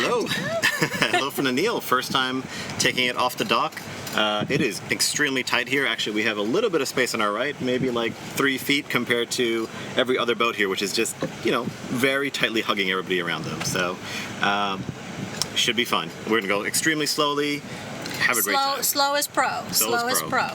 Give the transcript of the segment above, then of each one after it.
Hello. Hello from the Neil. First time taking it off the dock. It is extremely tight here. Actually, we have a little bit of space on our right, maybe like 3 feet compared to every other boat here, which is just, you know, very tightly hugging everybody around them. So, should be fun. We're gonna go extremely slowly. Have a great time. Slow as pro. Slow as pro.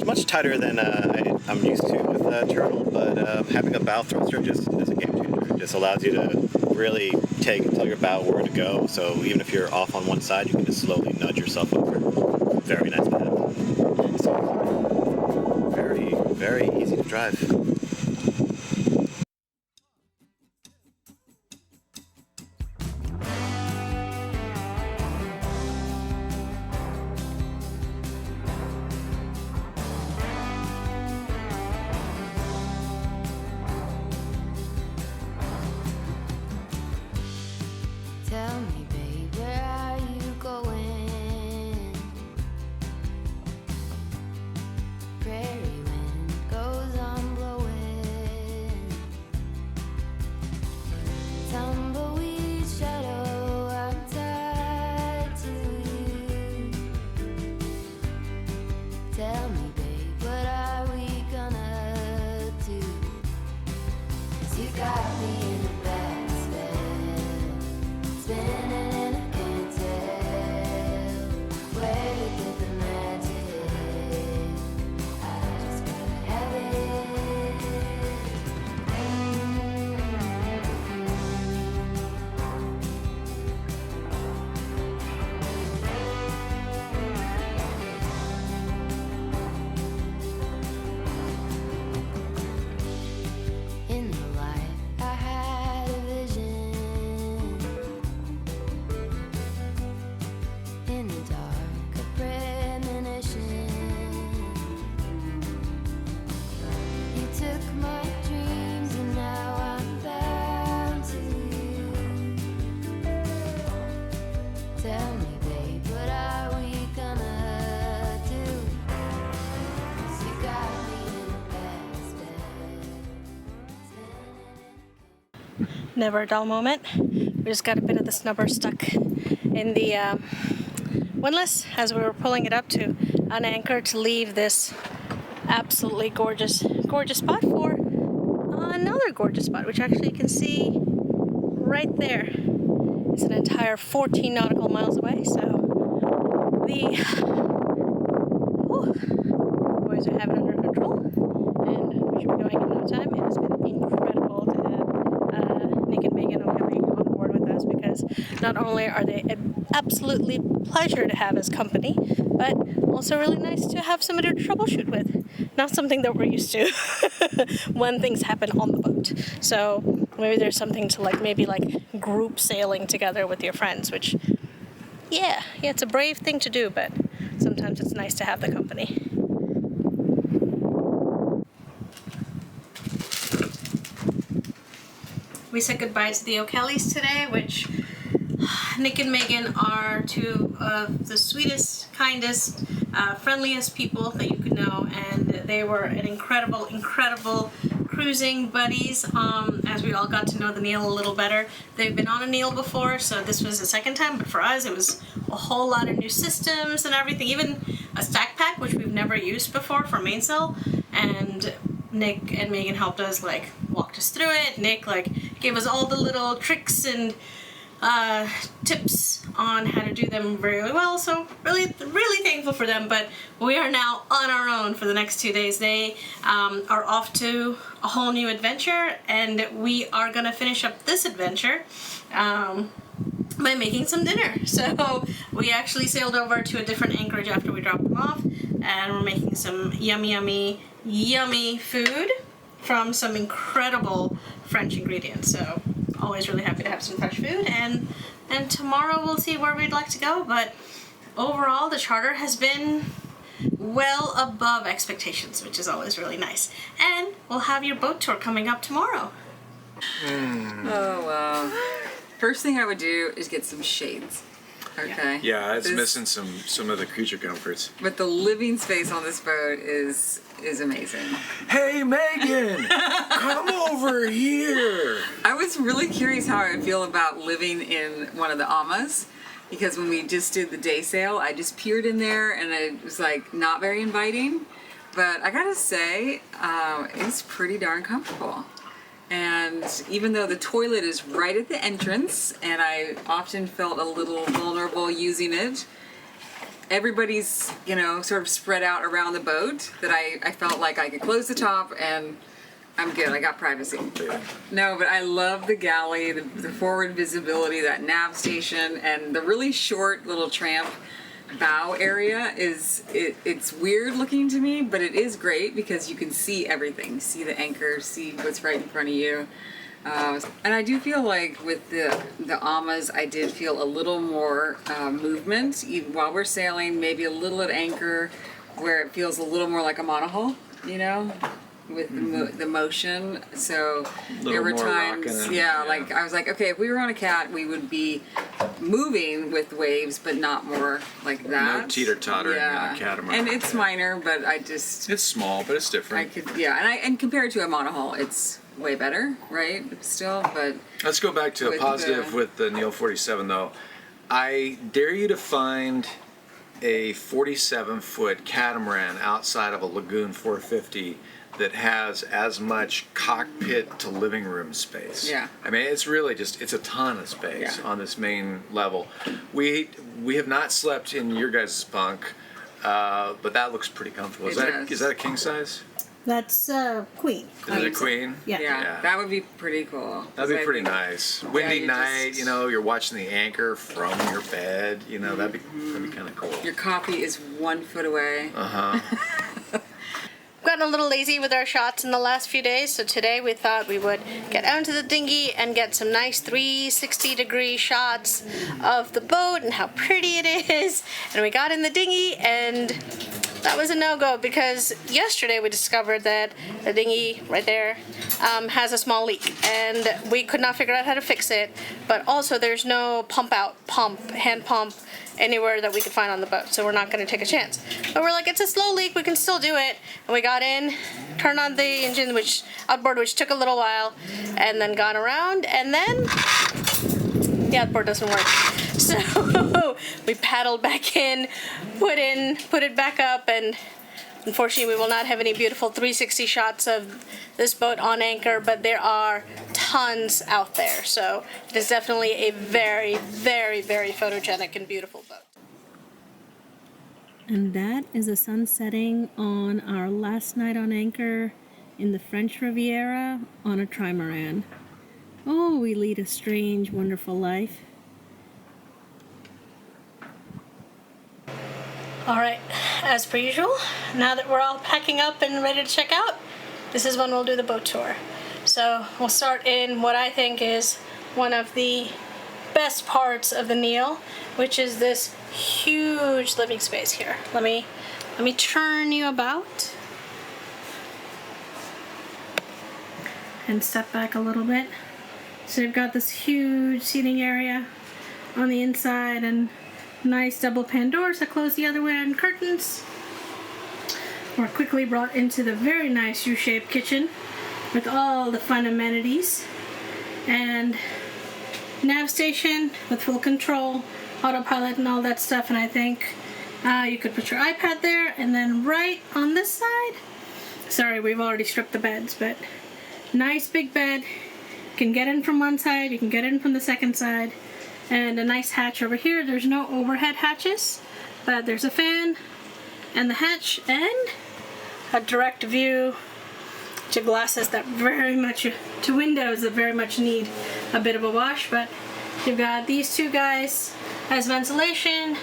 Much tighter than I'm used to with turtle, but having a bow thruster just is a game changer. It just allows you to really tell your bow where to go. So even if you're off on one side, you can just slowly nudge yourself over. Very nice to have. So very, very easy to drive. Tell me, babe, where are you going? Prairie wind goes on blowing. Tumbleweed shadow, I'm tied to you. Tell me, babe, what are we gonna do? 'Cause you got me in the back. Spinning and I can't tell where to get the magic. I just gotta have it. In the light, I had a vision. In the dark, a premonition. You took my dreams and now I'm bound to you. Tell me, babe, what are we gonna do? 'Cause you got me in the backspin. Never a dull moment. We just got a bit of the snubber stuck in the windlass as we were pulling it up to an anchor to leave this absolutely gorgeous spot for another gorgeous spot, which actually you can see right there. It's an entire 14 nautical miles away, so the boys are having it under control, and we should be going in no time. It has been incredible to have Nick and Megan coming on board with us, because not only are they an absolutely pleasure to have as company, but also really nice to have somebody to troubleshoot with. Not something that we're used to when things happen on the boat. So maybe there's something to maybe group sailing together with your friends, which, yeah, it's a brave thing to do, but sometimes it's nice to have the company. We said goodbye to the O'Kellys today, which Nick and Megan are two of the sweetest, kindest, friendliest people that you could know, and they were an incredible cruising buddies as we all got to know the Neil a little better. They've been on a Neil before, so this was the second time, but for us it was a whole lot of new systems and everything, even a stack pack, which we've never used before for mainsail, and Nick and Megan helped us, walked us through it. Nick, gave us all the little tricks and tips on how to do them very well, so really thankful for them. But we are now on our own for the next 2 days. They are off to a whole new adventure, and we are gonna finish up this adventure by making some dinner. So we actually sailed over to a different anchorage after we dropped them off, and we're making some yummy food from some incredible French ingredients. So always really happy to have some fresh food, and and tomorrow we'll see where we'd like to go. But overall, the charter has been well above expectations, which is always really nice. And we'll have your boat tour coming up tomorrow. Oh, wow. First thing I would do is get some shades. Okay. Yeah, it's missing some of the creature comforts. But the living space on this boat is amazing. Hey, Megan, come over here. I was really curious how I would feel about living in one of the amas, because when we just did the day sail, I just peered in there and it was like not very inviting. But I gotta say, it's pretty darn comfortable. And even though the toilet is right at the entrance, and I often felt a little vulnerable using it, everybody's, you know, sort of spread out around the boat, that I felt like I could close the top and I'm good. I got privacy. No, but I love the galley, the forward visibility, that nav station, and the really short little tramp bow area it's weird looking to me, but it is great because you can see everything. See the anchor, see what's right in front of you. And I do feel like with the amas, I did feel a little more movement even while we're sailing, maybe a little at anchor where it feels a little more like a monohull, you know, with the motion. So there were times, like I was like, okay, if we were on a cat, we would be moving with waves, but not more like that. No teeter-tottering on a catamaran. And it's minor, but I just... It's small, but it's different. And compared to a monohull, it's way better, right? Still, but... Let's go back to a positive with the Neil 47, though. I dare you to find a 47-foot catamaran outside of a Lagoon 450 that has as much cockpit to living room space. Yeah. I mean, it's really it's a ton of space on this main level. We have not slept in your guys' bunk, but that looks pretty comfortable. Is that a king size? That's queen. Is it a queen? Yeah, that would be pretty cool. That'd be pretty nice. Windy night, you know, you're watching the anchor from your bed, you know, that'd be kind of cool. Your coffee is 1 foot away. We've gotten a little lazy with our shots in the last few days, so today we thought we would get out into the dinghy and get some nice 360-degree shots of the boat and how pretty it is. And we got in the dinghy, and that was a no-go because yesterday we discovered that the dinghy right there has a small leak, and we could not figure out how to fix it. But also there's no hand pump anywhere that we could find on the boat, so we're not going to take a chance. But we're like, it's a slow leak, we can still do it. And we got in, turned on the engine, outboard, which took a little while, and then gone around, and then the outboard doesn't work. So we paddled back in, put it back up, and unfortunately we will not have any beautiful 360 shots of this boat on anchor, but there are tons out there. So it is definitely a very, very, very photogenic and beautiful boat. And that is the sun setting on our last night on anchor in the French Riviera on a trimaran. Oh, we lead a strange, wonderful life. Alright, as per usual, now that we're all packing up and ready to check out, this is when we'll do the boat tour. So we'll start in what I think is one of the best parts of the Neil, which is this huge living space here. Let me turn you about and step back a little bit. So you've got this huge seating area on the inside and nice double pan doors that close the other way and curtains. We're quickly brought into the very nice U-shaped kitchen with all the fun amenities and nav station with full control, autopilot and all that stuff. And I think you could put your iPad there, and then right on this side, sorry, we've already stripped the beds, but nice big bed. You can get in from one side, you can get in from the second side, and a nice hatch over here. There's no overhead hatches, but there's a fan and the hatch and a direct view to glasses that to windows that very much need a bit of a wash. But you've got these two guys as ventilation,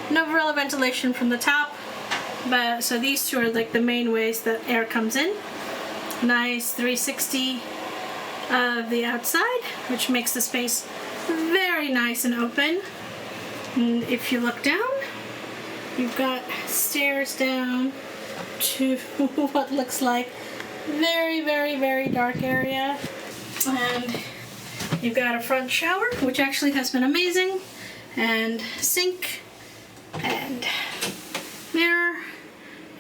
no real ventilation from the top, but so these two are like the main ways that air comes in. Nice 360 of the outside, which makes the space very, very nice and open. And if you look down, you've got stairs down to what looks like very, very, very dark area. And you've got a front shower, which actually has been amazing, and sink, and mirror,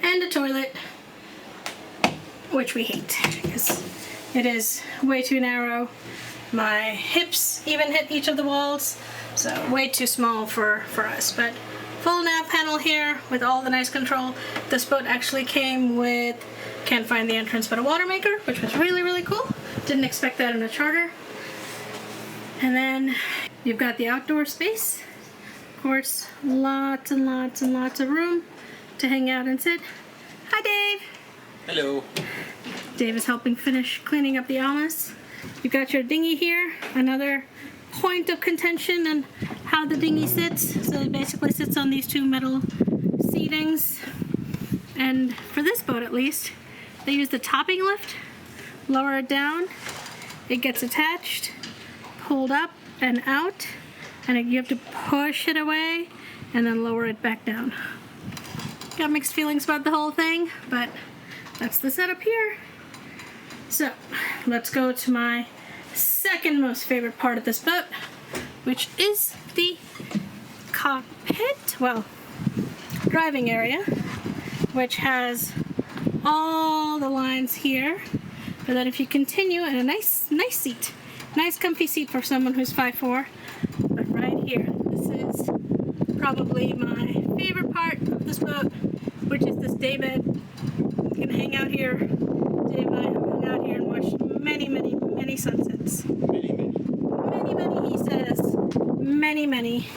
and a toilet, which we hate because it is way too narrow. My hips even hit each of the walls, so way too small for us. But full nav panel here with all the nice control. This boat actually came with, can't find the entrance, but a water maker, which was really, really cool. Didn't expect that in a charter. And then you've got the outdoor space. Of course, lots and lots and lots of room to hang out and sit. Hi, Dave. Hello. Dave is helping finish cleaning up the amas. You've got your dinghy here, another point of contention on how the dinghy sits. So it basically sits on these two metal seatings. And for this boat at least, they use the topping lift, lower it down, it gets attached, pulled up and out, and you have to push it away and then lower it back down. Got mixed feelings about the whole thing, but that's the setup here. So let's go to my second most favorite part of this boat, which is the cockpit, well, driving area, which has all the lines here. But then if you continue, and a nice seat, nice comfy seat for someone who's 5'4", but right here, this is probably my favorite part of this boat, which is this daybed. You can hang out here. Dave and I have hung out here and watched many, many, many sunsets. Many, he says. Many, many.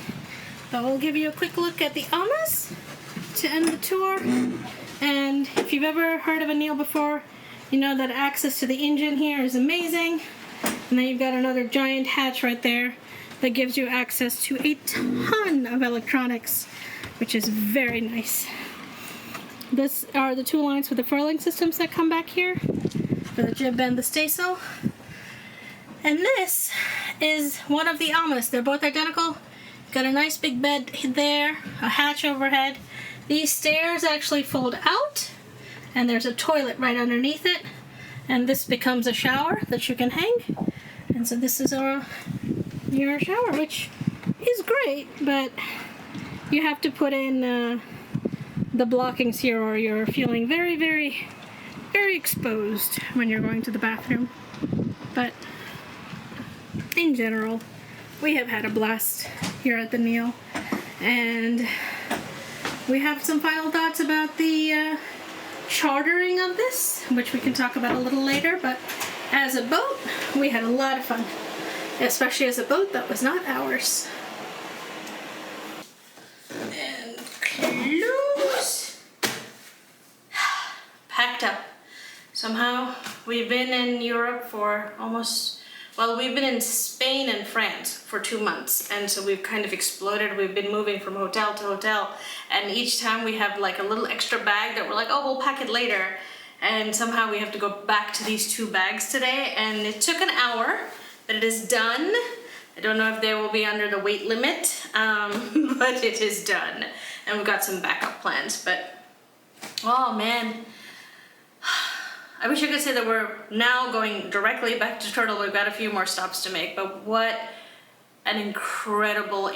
But we'll give you a quick look at the amas to end the tour. And if you've ever heard of a Neil before, you know that access to the engine here is amazing. And then you've got another giant hatch right there that gives you access to a ton of electronics, which is very nice. This are the two lines for the furling systems that come back here for the jib and the staysail. And this is one of the amas. They're both identical. Got a nice big bed there, a hatch overhead. These stairs actually fold out, and there's a toilet right underneath it. And this becomes a shower that you can hang. And so this is your shower, which is great, but you have to put in the blockings here, or you're feeling very, very, very exposed when you're going to the bathroom. But in general, we have had a blast here at the Neil, and we have some final thoughts about the chartering of this, which we can talk about a little later. But as a boat, we had a lot of fun, especially as a boat that was not ours. And close. Packed up. Somehow we've been in Europe for we've been in Spain and France for 2 months, and so we've kind of exploded. We've been moving from hotel to hotel, and each time we have like a little extra bag that we're like, oh, we'll pack it later, and somehow we have to go back to these 2 bags today, and it took an hour, but it is done. I don't know if they will be under the weight limit, but it is done, and we've got some backup plans. But oh man, I wish I could say that we're now going directly back to Turtle. We've got a few more stops to make, but what an incredible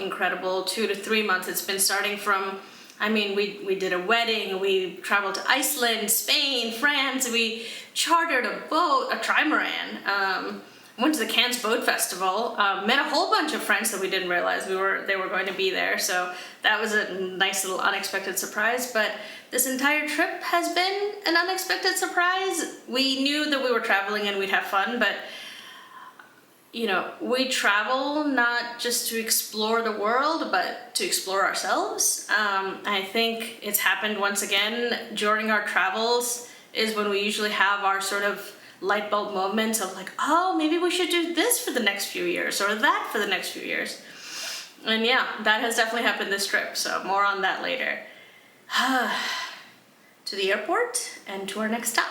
2 to 3 months it's been, starting from, I mean, we did a wedding, we traveled to Iceland, Spain, France, we chartered a boat, a trimaran, went to the Cannes Boat Festival, met a whole bunch of friends that we didn't realize they were going to be there, so that was a nice little unexpected surprise. But this entire trip has been an unexpected surprise. We knew that we were traveling and we'd have fun, but you know, we travel not just to explore the world, but to explore ourselves. I think it's happened once again during our travels is when we usually have our sort of light bulb moments of like, oh, maybe we should do this for the next few years, or that for the next few years. And yeah, that has definitely happened this trip, so more on that later. To the airport and to our next stop.